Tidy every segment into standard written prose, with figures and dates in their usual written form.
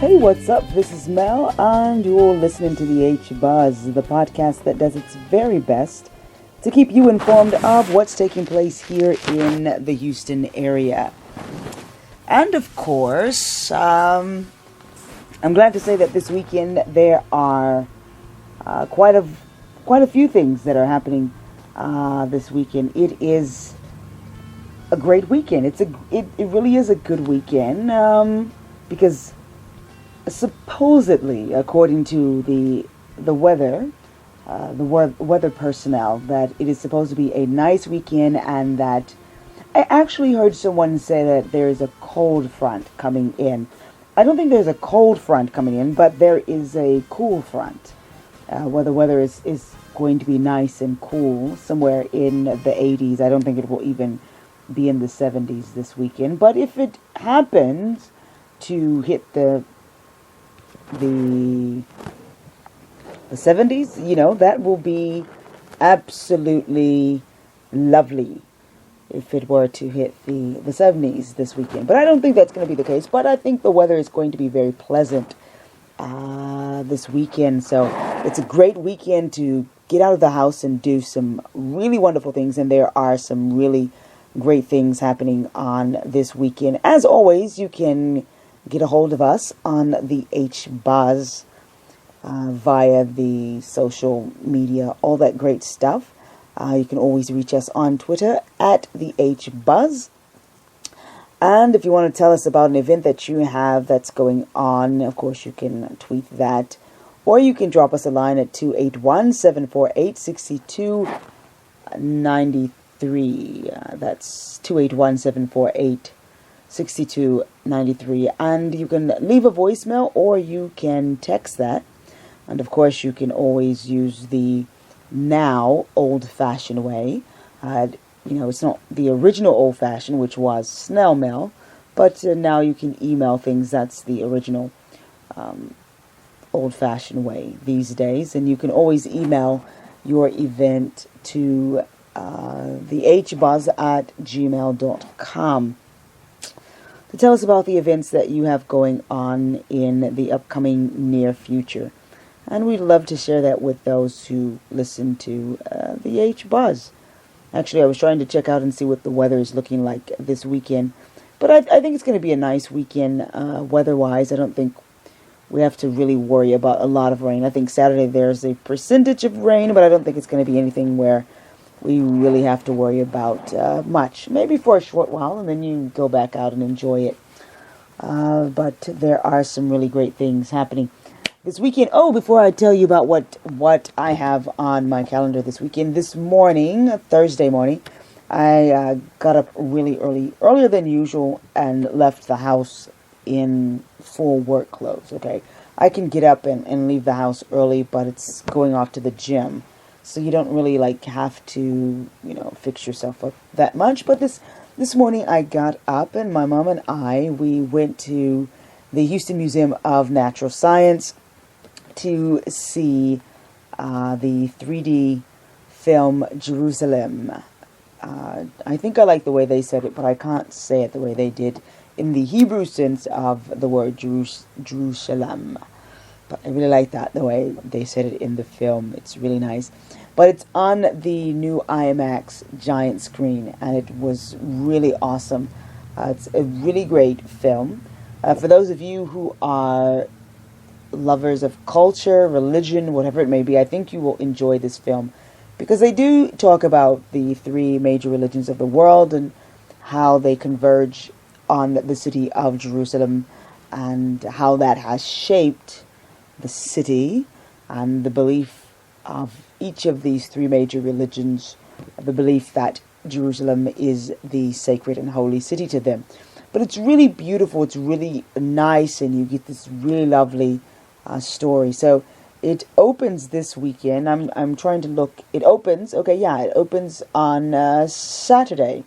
Hey, what's up? This is Mel, and you're listening to the H Buzz, the podcast that does its very best to keep you informed of what's taking place here in the Houston area. And of course, I'm glad to say that this weekend there are quite a few things that are happening this weekend. It is a great weekend. It really is a good weekend because supposedly, according to the weather personnel, that it is supposed to be a nice weekend, and that I actually heard someone say that there is a cold front coming in. I don't think there's a cold front coming in, but there is a cool front where the weather is going to be nice and cool, somewhere in the 80s. I don't think it will even be in the 70s this weekend. But if it happens to hit the 70s, that will be absolutely lovely if it were to hit the 70s this weekend. But I don't think that's going to be the case. But I think the weather is going to be very pleasant this weekend. So it's a great weekend to get out of the house and do some really wonderful things. And there are some really great things happening on this weekend. As always, you can get a hold of us on the H Buzz via the social media, all that great stuff. You can always reach us on Twitter at the H Buzz. And if you want to tell us about an event that you have that's going on, of course you can tweet that, or you can drop us a line at 281-748-6293. That's 281-748-6293. And you can leave a voicemail or you can text that. And of course you can always use the now old-fashioned way. It's not the original old-fashioned, which was snail mail, but now you can email things. That's the original old-fashioned way these days. And you can always email your event to thehbuzz@gmail.com to tell us about the events that you have going on in the upcoming near future. And we'd love to share that with those who listen to the H Buzz. Actually, I was trying to check out and see what the weather is looking like this weekend. But I think it's going to be a nice weekend weather-wise. I don't think we have to really worry about a lot of rain. I think Saturday there's a percentage of rain, but I don't think it's going to be anything where we really have to worry about much. Maybe for a short while, and then you go back out and enjoy it. But there are some really great things happening this weekend. Oh, before I tell you about what I have on my calendar this weekend, this morning, Thursday morning, I got up really earlier than usual, and left the house in full work clothes, okay? I can get up and leave the house early, but it's going off to the gym. So you don't really have to, fix yourself up that much. But this morning I got up, and my mom and we went to the Houston Museum of Natural Science to see the 3D film Jerusalem. I think I like the way they said it, but I can't say it the way they did in the Hebrew sense of the word Jerusalem. But I really like that, the way they said it in the film. It's really nice. But it's on the new IMAX giant screen, and it was really awesome. It's a really great film. For those of you who are lovers of culture, religion, whatever it may be, I think you will enjoy this film, because they do talk about the three major religions of the world and how they converge on the city of Jerusalem, and how that has shaped the city and the belief of each of these three major religions, the belief that Jerusalem is the sacred and holy city to them. But it's really beautiful, it's really nice, and you get this really lovely story. So it opens this weekend. I'm trying to look. It opens. Okay, yeah, it opens on Saturday.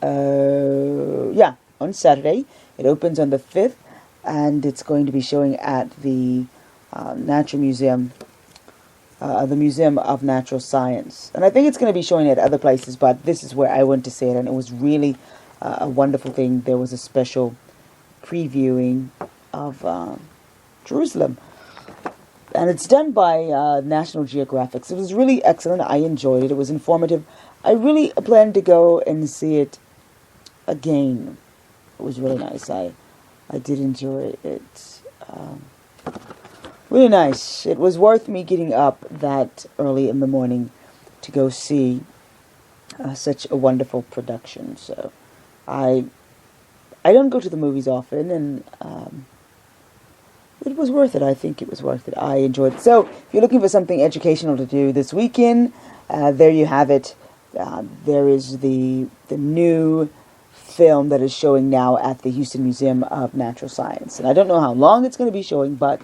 On Saturday. It opens on the 5th, and it's going to be showing at the Natural Museum, the Museum of Natural Science. And I think it's going to be showing at other places, but this is where I went to see it, and it was really a wonderful thing. There was a special previewing of Jerusalem. And it's done by National Geographic. So it was really excellent. I enjoyed it. It was informative. I really plan to go and see it again. It was really nice. I did enjoy it. Really nice. It was worth me getting up that early in the morning to go see such a wonderful production. So I don't go to the movies often, and it was worth it. I think it was worth it. I enjoyed it. So if you're looking for something educational to do this weekend, there you have it. There is the new film that is showing now at the Houston Museum of Natural Science. And I don't know how long it's going to be showing, but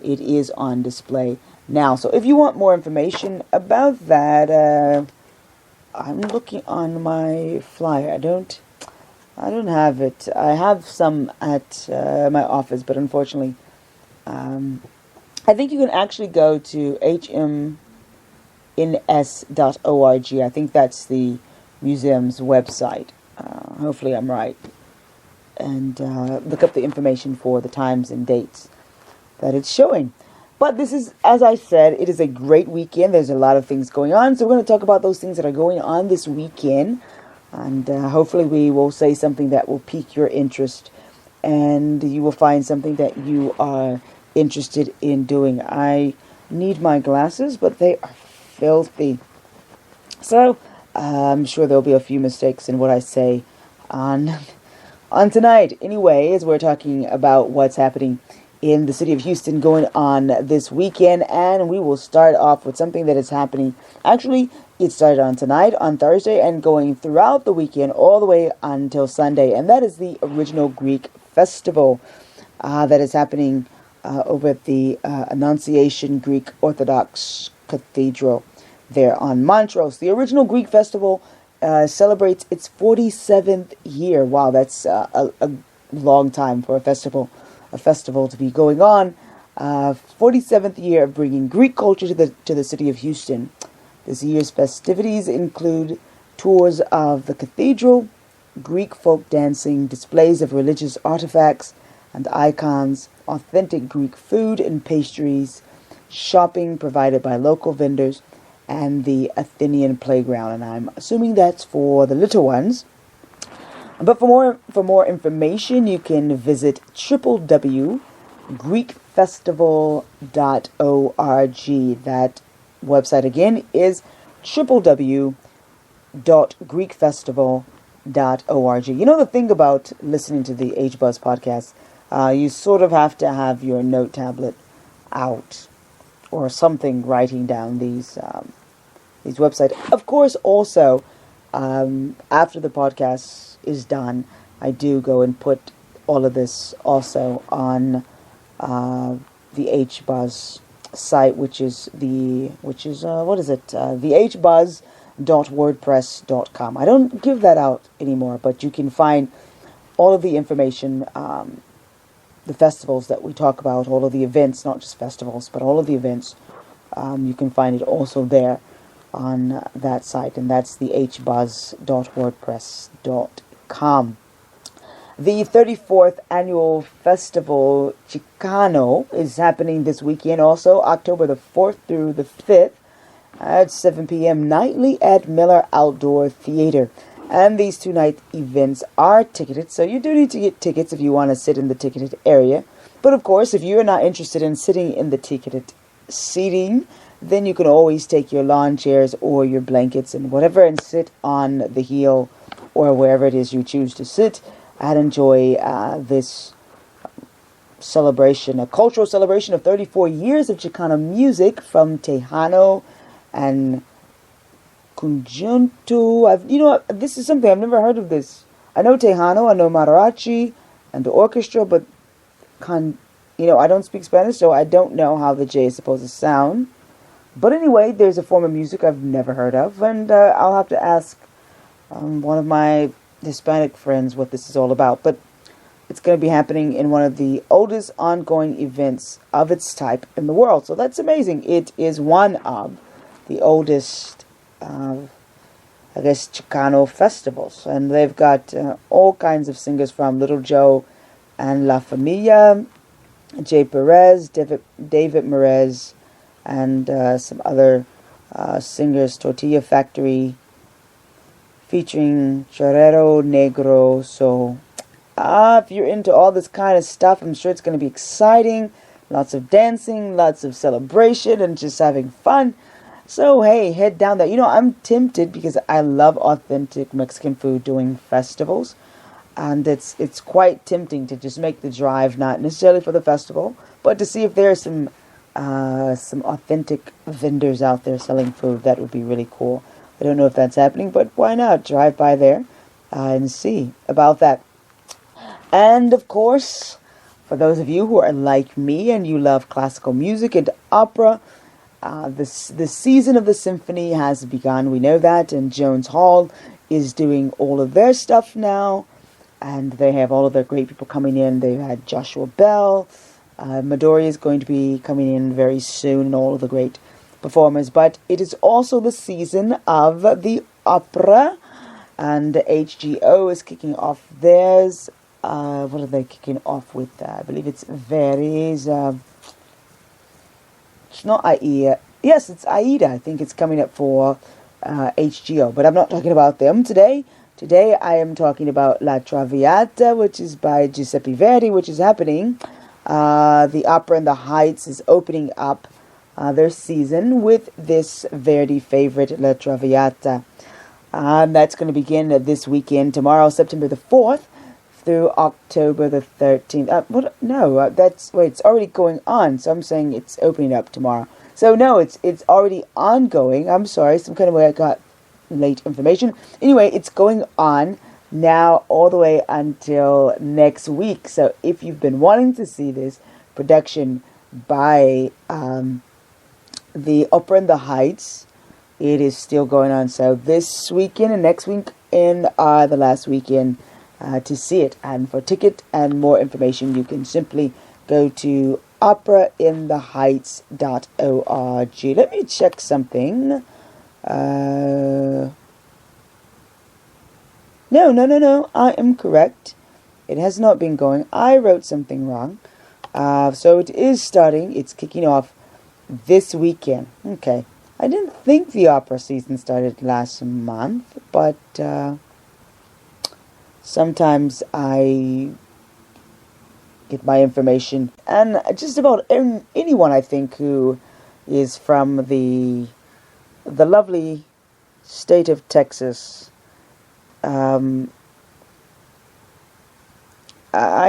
it is on display now. So if you want more information about that, I'm looking on my flyer. I don't have it. I have some at my office, but unfortunately, I think you can actually go to hmns.org. I think that's the museum's website. Hopefully I'm right. And look up the information for the times and dates that it's showing. But this is, as I said, it is a great weekend. There's a lot of things going on. So we're going to talk about those things that are going on this weekend. And hopefully we will say something that will pique your interest. And you will find something that you are interested in doing. I need my glasses, but they are filthy. So I'm sure there'll be a few mistakes in what I say on tonight. Anyway, as we're talking about what's happening in the city of Houston going on this weekend, and we will start off with something that is happening. Actually, it started on tonight, on Thursday, and going throughout the weekend all the way until Sunday, and that is the Original Greek Festival that is happening over at the Annunciation Greek Orthodox Cathedral there on Montrose. The Original Greek Festival celebrates its 47th year. Wow, that's a long time for a festival to be going on. 47th year of bringing Greek culture to the city of Houston. This year's festivities include tours of the cathedral, Greek folk dancing, displays of religious artifacts and icons, authentic Greek food and pastries, shopping provided by local vendors, and the Athenian playground. And I'm assuming that's for the little ones. But for more information, you can visit www.greekfestival.org. That website again is www.greekfestival.org. You know the thing about listening to the HBuzz podcast, you sort of have to have your note tablet out or something writing down these websites. Of course, also, after the podcast is done, I do go and put all of this also on the HBuzz site, which is the hbuzz.wordpress.com. I don't give that out anymore, but you can find all of the information, the festivals that we talk about, all of the events, not just festivals, but all of the events. You can find it also there on that site, and that's the hbuzz.wordpress.com. The 34th annual festival Chicano is happening this weekend, also October the 4th through the 5th at 7 p.m. nightly at Miller Outdoor Theater. And these 2-night events are ticketed, so you do need to get tickets if you want to sit in the ticketed area. But of course, if you're not interested in sitting in the ticketed seating, then you can always take your lawn chairs or your blankets and whatever and sit on the heel or wherever it is you choose to sit and enjoy this celebration, a cultural celebration of 34 years of Chicano music from Tejano and Conjunto. This is something I've never heard of this. I know Tejano, I know Mariachi and the orchestra, but I don't speak Spanish, so I don't know how the J is supposed to sound. But anyway, there's a form of music I've never heard of, and I'll have to ask one of my Hispanic friends what this is all about. But it's going to be happening in one of the oldest ongoing events of its type in the world. So that's amazing. It is one of the oldest, Chicano festivals. And they've got all kinds of singers from Little Joe and La Familia Jay Perez, David Merez, and some other singers. Tortilla Factory featuring Chorero Negro. So if you're into all this kind of stuff, I'm sure it's going to be exciting. Lots of dancing, lots of celebration, and just having fun. So hey, head down there. I'm tempted because I love authentic Mexican food during festivals. And it's quite tempting to just make the drive, not necessarily for the festival, but to see if there are some authentic vendors out there selling food. That would be really cool. I don't know if that's happening, but why not drive by there and see about that. And of course, for those of you who are like me and you love classical music and opera, the season of the symphony has begun. We know that, and Jones Hall is doing all of their stuff now. And they have all of their great people coming in. They've had Joshua Bell. Midori is going to be coming in very soon, and all of the great performers. But it is also the season of the opera. And HGO is kicking off theirs. What are they kicking off with? I believe it's Verdi's. It's not Aida. Yes, it's Aida. I think it's coming up for HGO. But I'm not talking about them today. Today I am talking about La Traviata, which is by Giuseppe Verdi, which is happening. The Opera in the Heights is opening up their season with this Verdi favorite, La Traviata. That's going to begin this weekend, tomorrow, September the 4th, through October the 13th. It's already going on, so I'm saying it's opening up tomorrow. So no, it's already ongoing. I'm sorry, some kind of way I got late information. Anyway, it's going on now all the way until next week. So if you've been wanting to see this production by the Opera in the Heights, it is still going on. So this weekend and next weekend are the last weekend to see it. And for ticket and more information, you can simply go to operaintheheights.org. Let me check something. No. I am correct. It has not been going. I wrote something wrong. So it is starting. It's kicking off this weekend. Okay. I didn't think the opera season started last month, but sometimes I get my information. And just about anyone, I think, who is from the lovely state of Texas, I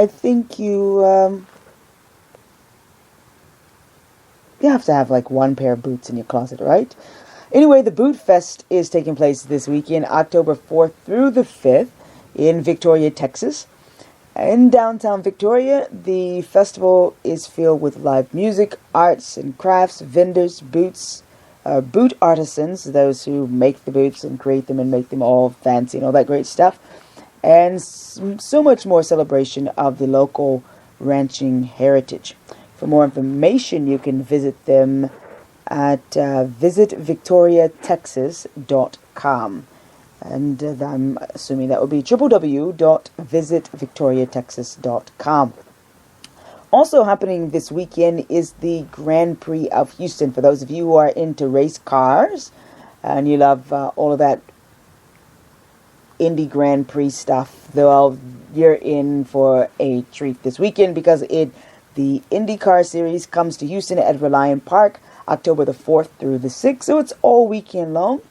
think you have to have like one pair of boots in your closet, right? Anyway, the Boot Fest is taking place this weekend, October 4th through the 5th in Victoria, Texas. In downtown Victoria, the festival is filled with live music, arts and crafts, vendors, boot artisans, those who make the boots and create them and make them all fancy and all that great stuff, and so much more celebration of the local ranching heritage. For more information, you can visit them at visitvictoriatexas.com. And I'm assuming that would be www.visitvictoriatexas.com. Also happening this weekend is the Grand Prix of Houston. For those of you who are into race cars and you love all of that Indy Grand Prix stuff, well, you're in for a treat this weekend because the IndyCar Series comes to Houston at Reliant Park, October the 4th through the 6th. So it's all weekend long.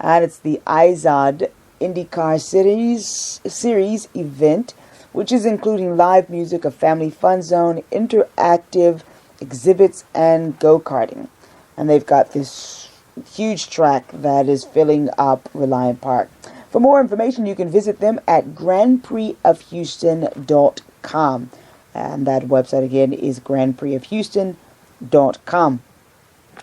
And it's the IZOD IndyCar Series event, which is including live music, a family fun zone, interactive exhibits, and go-karting. And they've got this huge track that is filling up Reliant Park. For more information, you can visit them at grandprixofhouston.com. And that website again is grandprixofhouston.com.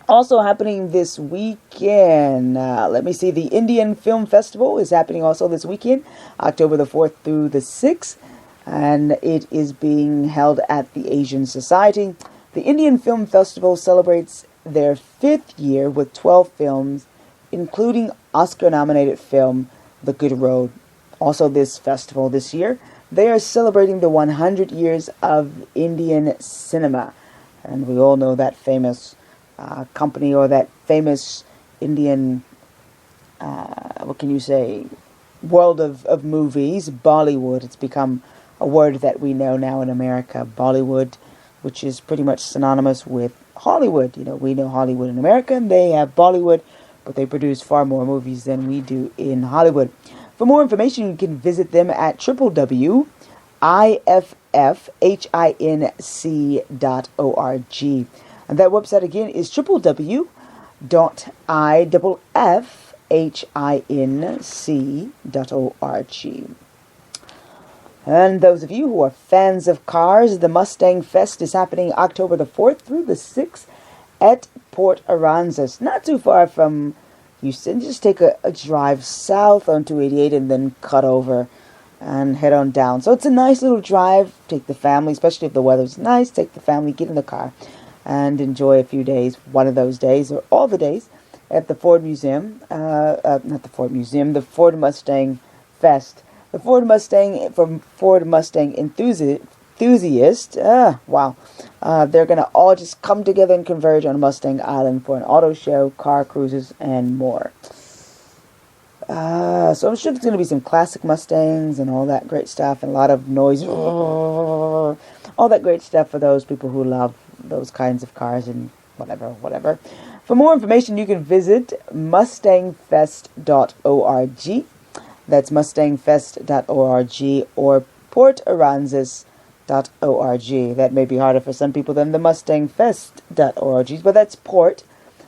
Also happening this weekend, let me see, the Indian Film Festival is happening also this weekend, October the 4th through the 6th, and it is being held at the Asian Society. The Indian Film Festival celebrates their 5th year with 12 films, including Oscar-nominated film The Good Road. Also this festival this year They are celebrating the 100 years of Indian cinema. And we all know that famous company, or that famous Indian, world of movies, Bollywood. It's become a word that we know now in America, Bollywood, which is pretty much synonymous with Hollywood. We know Hollywood in America, and they have Bollywood, but they produce far more movies than we do in Hollywood. For more information, you can visit them at www.iffhinc.org. And that website again is www.iffhinc.org. And those of you who are fans of cars, the Mustang Fest is happening October the 4th through the 6th at Port Aransas, not too far from Houston. Just take a drive south on 288 and then cut over and head on down. So it's a nice little drive. Take the family, especially if the weather's nice. Take the family, get in the car, and enjoy a few days, one of those days, or all the days, at the Ford Museum. The Ford Mustang Fest. The Ford Mustang, from Ford Mustang enthusiasts, wow. They're going to all just come together and converge on Mustang Island for an auto show, car cruises, and more. So I'm sure there's going to be some classic Mustangs and all that great stuff, and a lot of noise, all that great stuff for those people who love those kinds of cars and whatever. For more information, you can visit mustangfest.org. That's mustangfest.org or portaransas.org. That may be harder for some people than the mustangfest.org, but that's port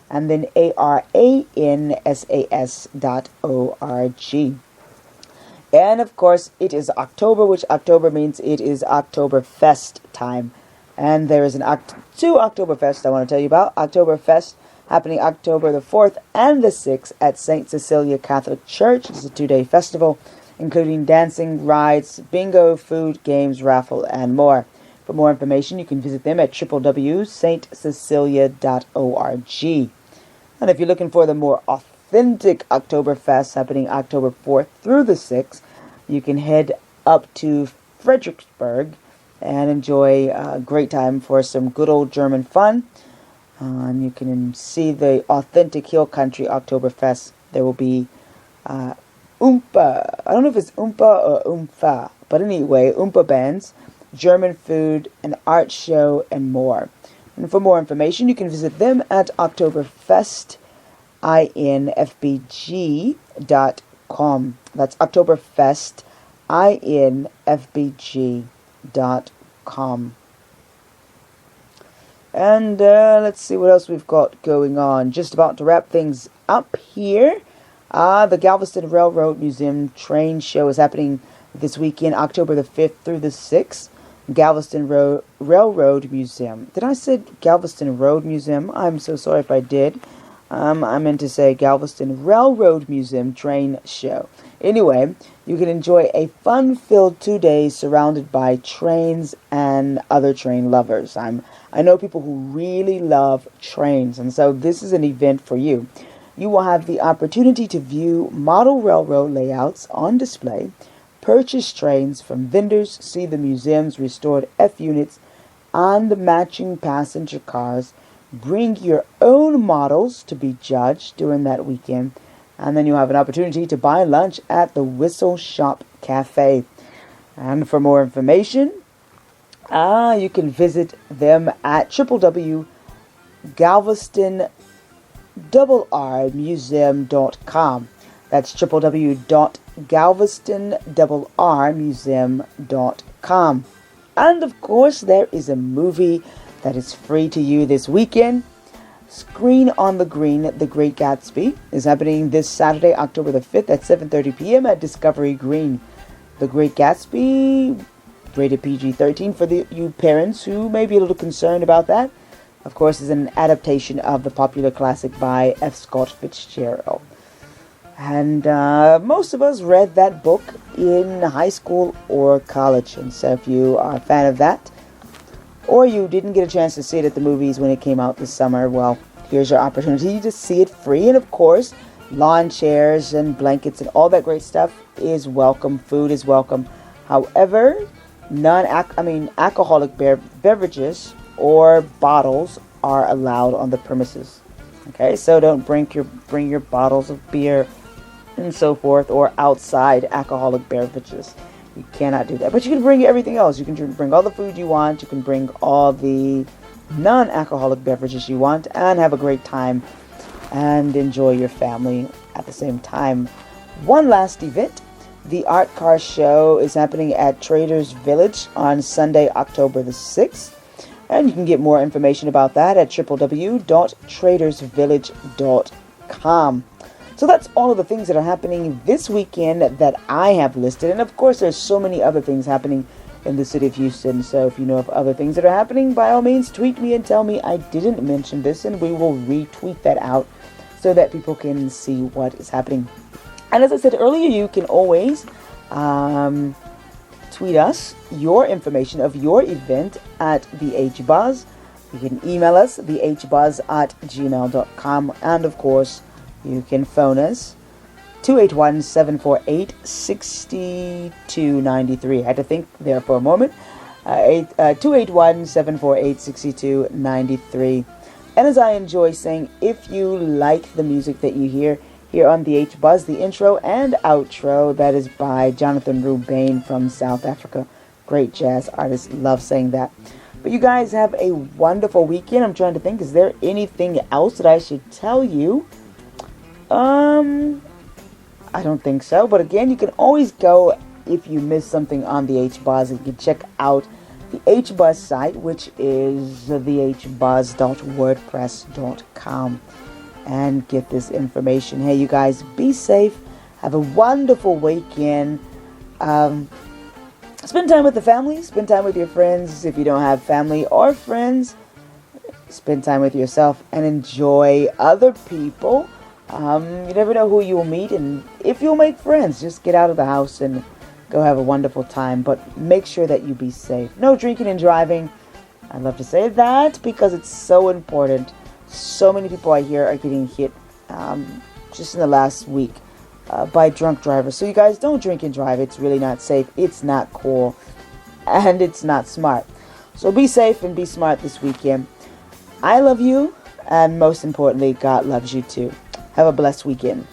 and then aransas.org. And of course, it is October, which October means it is Oktoberfest time. And there is two Oktoberfest I want to tell you about. Oktoberfest happening October the 4th and the 6th at St. Cecilia Catholic Church. It's a 2-day festival, including dancing, rides, bingo, food, games, raffle, and more. For more information, you can visit them at www.stcecilia.org. And if you're looking for the more authentic Oktoberfest happening October 4th through the 6th, you can head up to Fredericksburg and enjoy a great time for some good old German fun. And you can see the authentic Hill Country Oktoberfest. There will be Oompa. I don't know if it's Oompa or Oomfa. But anyway, Oompa bands, German food, an art show, and more. And for more information, you can visit them at oktoberfestinfbg.com. That's oktoberfestinfbg.com. And let's see what else we've got going on. Just about to wrap things up here. The Galveston Railroad Museum train show is happening this weekend, October the 5th through the 6th. Galveston Railroad Museum. Did I say Galveston Road Museum? I'm so sorry if I did. I meant to say Galveston Railroad Museum train show. Anyway, you can enjoy a fun-filled 2 days surrounded by trains and other train lovers. I know people who really love trains, and so this is an event for you. You will have the opportunity to view model railroad layouts on display, purchase trains from vendors, see the museum's restored F units and the matching passenger cars, bring your own models to be judged during that weekend, and then you'll have an opportunity to buy lunch at the Whistle Shop Cafe. And for more information, you can visit them at www.galvestonrrmuseum.com. That's www.galvestonrrmuseum.com. And of course, there is a movie that is free to you this weekend. Screen on the Green, The Great Gatsby, is happening this Saturday, October the 5th at 7:30 p.m. at Discovery Green. The Great Gatsby, rated PG-13 for you parents who may be a little concerned about that. Of course, is an adaptation of the popular classic by F. Scott Fitzgerald. And most of us read that book in high school or college. And so if you are a fan of that, or you didn't get a chance to see it at the movies when it came out this summer, well, here's your opportunity to see it free. And of course, lawn chairs and blankets and all that great stuff is welcome. Food is welcome. However, alcoholic beverages or bottles are allowed on the premises. Okay, so don't bring your bottles of beer and so forth, or outside alcoholic beverages. You cannot do that. But you can bring everything else. You can bring all the food you want. You can bring all the non-alcoholic beverages you want and have a great time and enjoy your family at the same time. One last event. The Art Car Show is happening at Traders Village on Sunday, October the 6th. And you can get more information about that at www.tradersvillage.com. So that's all of the things that are happening this weekend that I have listed. And of course, there's so many other things happening in the city of Houston. So if you know of other things that are happening, by all means, tweet me and tell me I didn't mention this, and we will retweet that out so that people can see what is happening. And as I said earlier, you can always tweet us your information of your event at the HBuzz. You can email us, thehbuzz@gmail.com. And of course, you can phone us, 281-748-6293. I had to think there for a moment. 281-748-6293. And as I enjoy saying, if you like the music that you hear here on the HBuzz, the intro and outro, that is by Jonathan Rubin from South Africa. Great jazz artist. Love saying that. But you guys have a wonderful weekend. I'm trying to think, is there anything else that I should tell you? I don't think so. But again, you can always go, if you miss something on the HBuzz, you can check out the HBuzz site, which is thehbuzz.wordpress.com, and get this information. Hey, you guys, be safe. Have a wonderful weekend. Spend time with the family. Spend time with your friends. If you don't have family or friends, spend time with yourself and enjoy other people. You never know who you will meet, and if you'll make friends, just get out of the house and go have a wonderful time. But make sure that you be safe. No drinking and driving. I love to say that because it's so important. So many people I hear are getting hit just in the last week by drunk drivers. So you guys, don't drink and drive. It's really not safe. It's not cool. And it's not smart. So be safe and be smart this weekend. I love you. And most importantly, God loves you too. Have a blessed weekend.